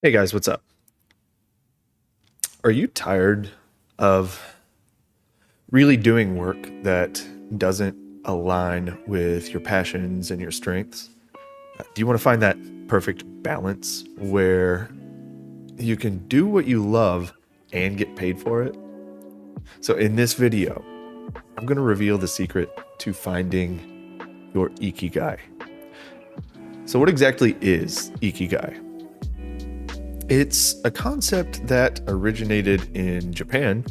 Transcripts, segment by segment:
Hey guys, what's up? Are you tired of really doing work that doesn't align with your passions and your strengths? Do you want to find that perfect balance where you can do what you love and get paid for it? So, in this video, I'm going to reveal the secret to finding your Ikigai. So, what exactly is Ikigai? It's a concept that originated in Japan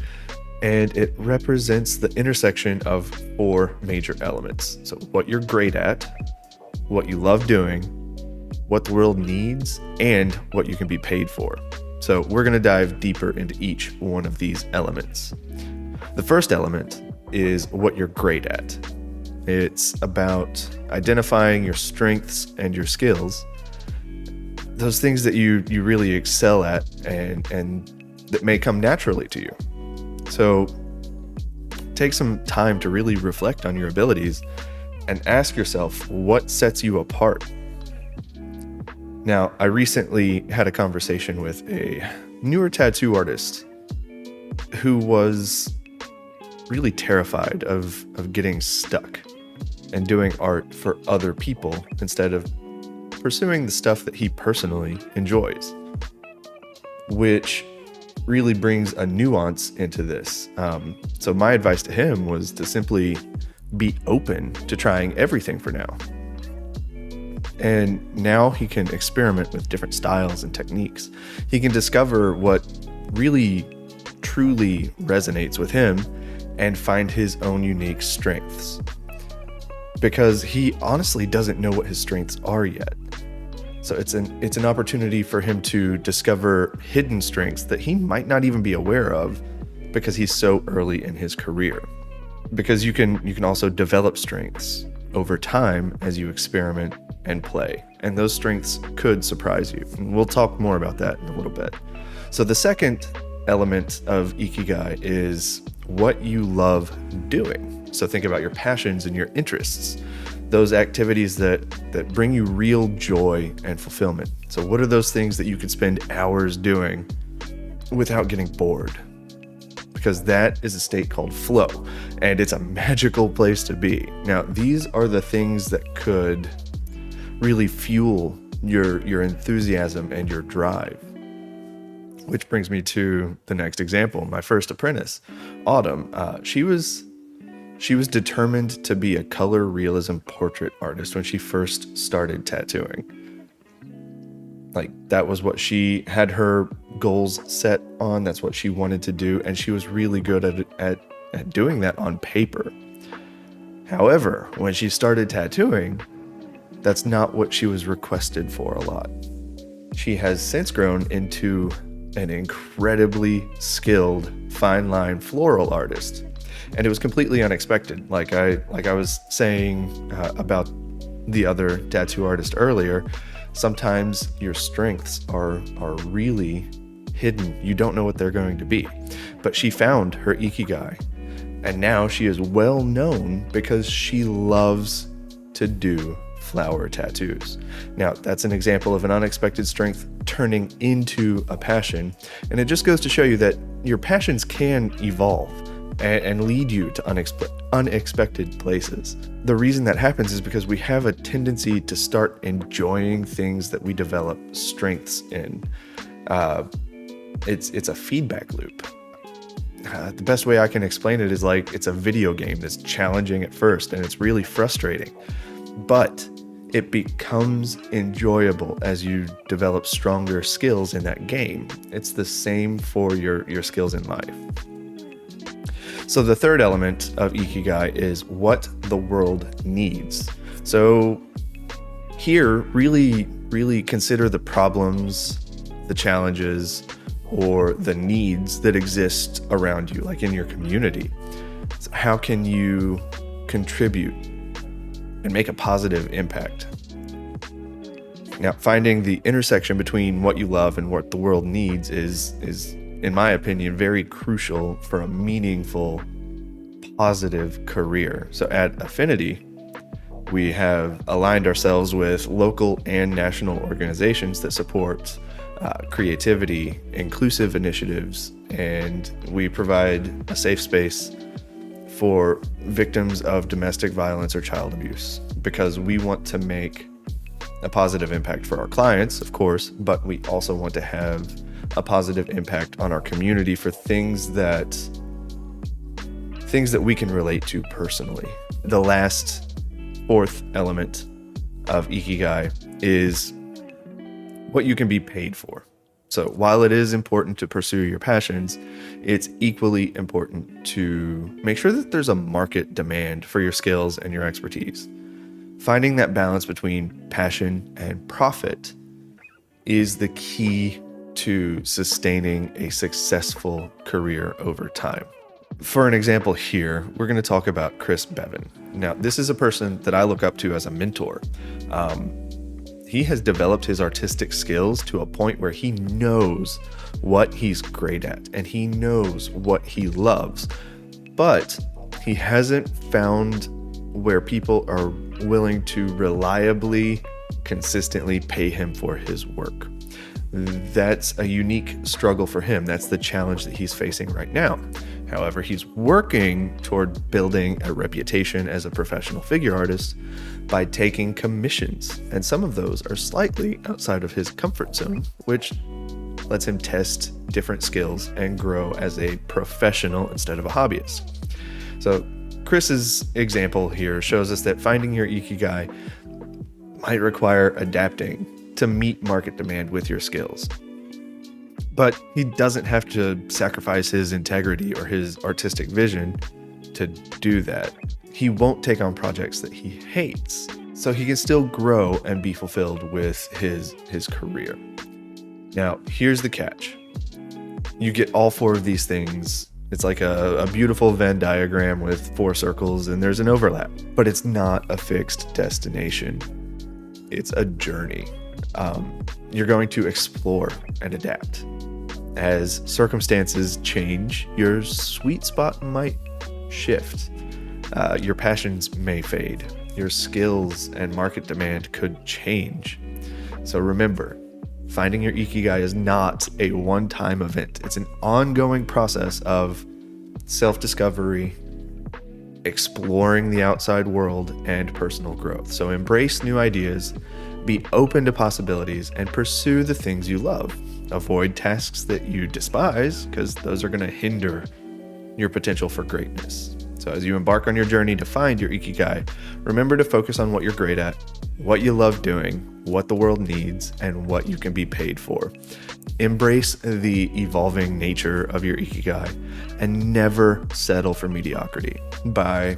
and it represents the intersection of four major elements. So, what you're great at, what you love doing, what the world needs, and what you can be paid for. So, we're going to dive deeper into each one of these elements. The first element is what you're great at. It's about identifying your strengths and your skills, those things that you really excel at and that may come naturally to you. So take some time to really reflect on your abilities and ask yourself what sets you apart. Now, I recently had a conversation with a newer tattoo artist who was really terrified of getting stuck and doing art for other people instead of pursuing the stuff that he personally enjoys, which really brings a nuance into this. So my advice to him was to simply be open to trying everything for now. And now he can experiment with different styles and techniques. He can discover what really truly resonates with him and find his own unique strengths. Because he honestly doesn't know what his strengths are yet. So it's an opportunity for him to discover hidden strengths that he might not even be aware of because he's so early in his career. Because you can also develop strengths over time as you experiment and play. And those strengths could surprise you. And we'll talk more about that in a little bit. So the second element of Ikigai is what you love doing. So think about your passions and your interests. Those activities that bring you real joy and fulfillment. So what are those things that you could spend hours doing without getting bored? Because that is a state called flow, and it's a magical place to be. Now, these are the things that could really fuel your enthusiasm and your drive. Which brings me to the next example. My first apprentice, Autumn, she was determined to be a color realism portrait artist when she first started tattooing. Like, that was what she had her goals set on. That's what she wanted to do. And she was really good at doing that on paper. However, when she started tattooing, that's not what she was requested for a lot. She has since grown into an incredibly skilled fine line floral artist. And it was completely unexpected. Like I was saying about the other tattoo artist earlier, sometimes your strengths are really hidden. You don't know what they're going to be. But she found her Ikigai, and now she is well known because she loves to do flower tattoos. Now, that's an example of an unexpected strength turning into a passion, and it just goes to show you that your passions can evolve and lead you to unexpected places. The reason that happens is because we have a tendency to start enjoying things that we develop strengths in. It's a feedback loop. The best way I can explain it is like it's a video game that's challenging at first and it's really frustrating, but it becomes enjoyable as you develop stronger skills in that game. It's the same for your skills in life. So the third element of Ikigai is what the world needs. So here, really consider the problems, the challenges, or the needs that exist around you, like in your community. So how can you contribute and make a positive impact? Now, finding the intersection between what you love and what the world needs is in my opinion, very crucial for a meaningful, positive career. So at Affinity, we have aligned ourselves with local and national organizations that support creativity, inclusive initiatives, and we provide a safe space for victims of domestic violence or child abuse, because we want to make a positive impact for our clients, of course, but we also want to have a positive impact on our community for things that we can relate to personally. The last, fourth element of Ikigai is what you can be paid for. So while it is important to pursue your passions, it's equally important to make sure that there's a market demand for your skills and your expertise. Finding that balance between passion and profit is the key to sustaining a successful career over time. For an example here, we're going to talk about Chris Bevan. Now, this is a person that I look up to as a mentor. He has developed his artistic skills to a point where he knows what he's great at and he knows what he loves, but he hasn't found where people are willing to reliably, consistently pay him for his work. That's a unique struggle for him. That's the challenge that he's facing right now. However, he's working toward building a reputation as a professional figure artist by taking commissions, and some of those are slightly outside of his comfort zone, which lets him test different skills and grow as a professional instead of a hobbyist. So Chris's example here shows us that finding your Ikigai might require adapting to meet market demand with your skills. But he doesn't have to sacrifice his integrity or his artistic vision to do that. He won't take on projects that he hates, so he can still grow and be fulfilled with his career. Now, here's the catch. You get all four of these things. It's like a beautiful Venn diagram with four circles, and there's an overlap, but it's not a fixed destination. It's a journey. You're going to explore and adapt. As circumstances change, your sweet spot might shift. Your passions may fade. Your skills and market demand could change. So remember, finding your Ikigai is not a one-time event. It's an ongoing process of self-discovery, exploring the outside world, and personal growth. So embrace new ideas, be open to possibilities, and pursue the things you love. Avoid tasks that you despise, because those are going to hinder your potential for greatness. So as you embark on your journey to find your Ikigai, remember to focus on what you're great at, what you love doing, what the world needs, and what you can be paid for. Embrace the evolving nature of your Ikigai and never settle for mediocrity. By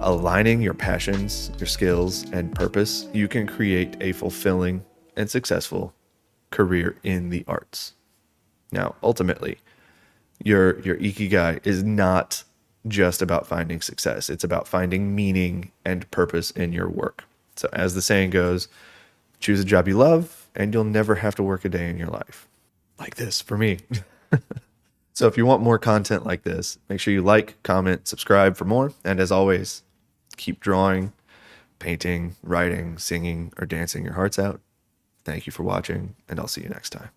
aligning your passions, your skills, and purpose, you can create a fulfilling and successful career in the arts. Now, ultimately, your Ikigai is not just about finding success. It's about finding meaning and purpose in your work. So as the saying goes, choose a job you love and you'll never have to work a day in your life. Like this for me. So if you want more content like this, make sure you like, comment, subscribe for more. And as always, keep drawing, painting, writing, singing, or dancing your hearts out. Thank you for watching, and I'll see you next time.